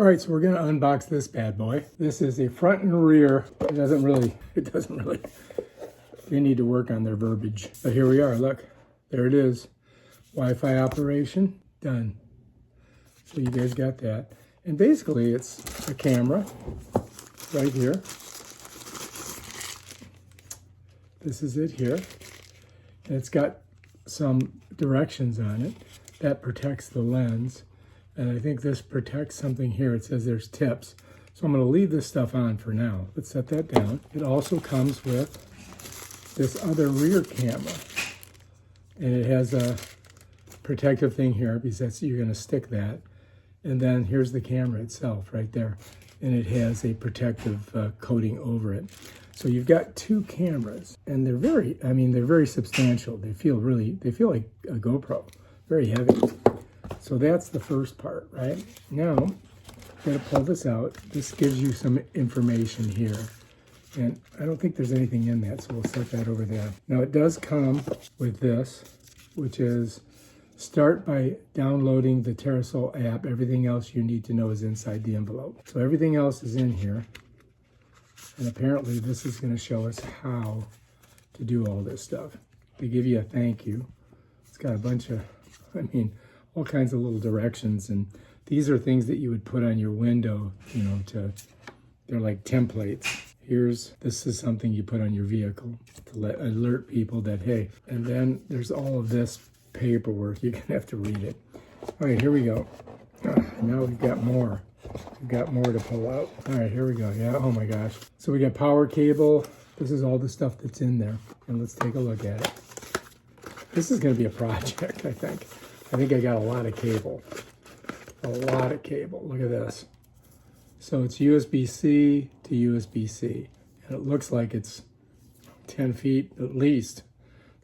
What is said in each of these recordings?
All right, so we're gonna unbox this bad boy. This is a front and rear. It doesn't really, they need to work on their verbiage. But here we are, look, there it is. Wi-Fi operation, done. So you guys got that. And basically it's a camera right here. This is it here. And it's got some directions on it that protects the lens. And I think this protects something here. It says there's tips. So I'm going to leave this stuff on for now. Let's set that down. It also comes with this other rear camera. And it has a protective thing here because you're going to stick that. And then here's the camera itself right there. And it has a protective coating over it. So you've got two cameras. And they're very substantial. They feel like a GoPro. Very heavy. So that's the first part, right? Now, I'm going to pull this out. This gives you some information here. And I don't think there's anything in that, so we'll set that over there. Now, it does come with this, which is start by downloading the Terunsoul app. Everything else you need to know is inside the envelope. So everything else is in here. And apparently, this is going to show us how to do all this stuff. They give you a thank you. It's got a bunch of, all kinds of little directions, and these are things that you would put on your window, they're like templates. This is something you put on your vehicle to alert people that, hey, and then there's all of this paperwork. You're gonna have to read it. All right, here we go. Now we've got more. We've got more to pull out. All right, here we go. Yeah, oh my gosh. So we got power cable. This is all the stuff that's in there, and let's take a look at it. This is gonna be a project, I think. I think I got a lot of cable. A lot of cable. Look at this. So it's USB-C to USB-C. And it looks like it's 10 feet at least.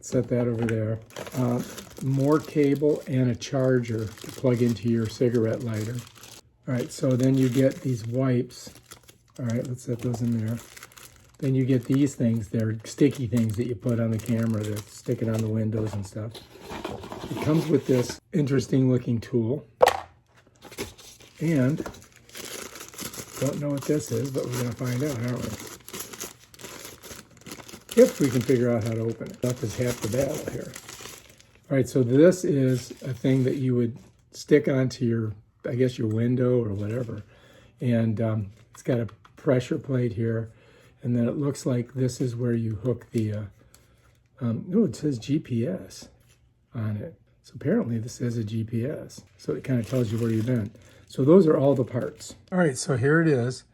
Set that over there. More cable and a charger to plug into your cigarette lighter. All right, so then you get these wipes. All right, let's set those in there. Then you get these things. They're sticky things that you put on the camera to stick it on the windows and stuff. It comes with this interesting looking tool, and don't know what this is, but we're going to find out, aren't we? If we can figure out how to open it. That is half the battle here. All right, so this is a thing that you would stick onto your, I guess, your window or whatever, and it's got a pressure plate here, and then it looks like this is where you hook the, it says GPS on it. So apparently this is a GPS. So it kind of tells you where you've been. So those are all the parts. All right, so here it is.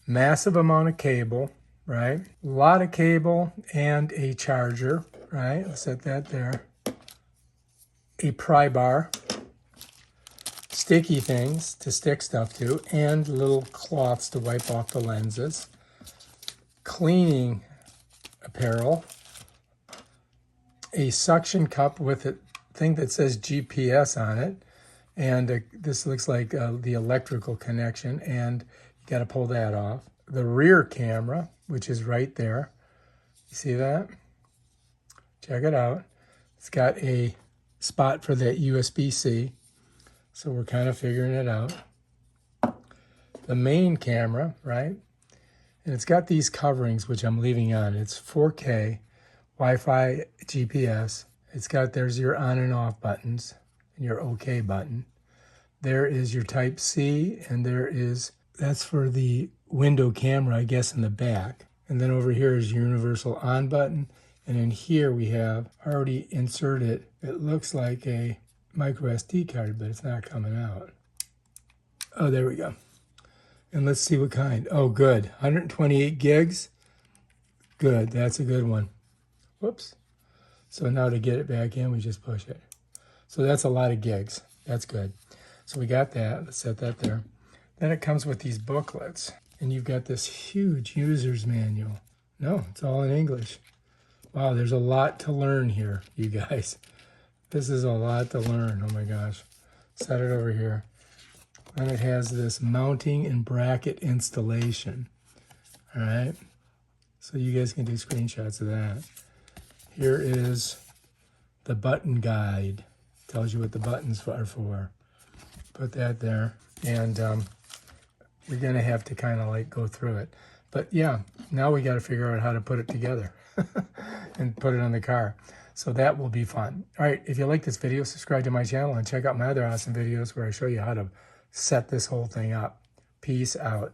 Massive amount of cable, right? A lot of cable and a charger, right? Let's set that there. A pry bar. Sticky things to stick stuff to, and little cloths to wipe off the lenses. Cleaning apparel. A suction cup with a thing that says GPS on it, and this looks like the electrical connection, and you got to pull that off. The rear camera, which is right there, you see that? Check it out. It's got a spot for that USB-C, so we're kind of figuring it out. The main camera, right? And it's got these coverings, which I'm leaving on. It's 4K, Wi-Fi, GPS. There's your on and off buttons and your OK button. There is your Type C, and that's for the window camera, I guess, in the back. And then over here is your universal on button. And in here we have already inserted, it looks like a micro SD card, but it's not coming out. Oh, there we go. And let's see what kind. Oh, good. 128 gigs. Good, that's a good one. Whoops. So now to get it back in, we just push it. So that's a lot of gigs. That's good. So we got that. Let's set that there. Then it comes with these booklets. And you've got this huge user's manual. No, it's all in English. Wow, there's a lot to learn here, you guys. This is a lot to learn. Oh my gosh. Set it over here. And it has this mounting and bracket installation. All right. So you guys can do screenshots of that. Here is the button guide. Tells you what the buttons are for. Put that there. And we're going to have to kind of like go through it. But yeah, now we got to figure out how to put it together and put it on the car. So that will be fun. All right, if you like this video, subscribe to my channel and check out my other awesome videos where I show you how to set this whole thing up. Peace out.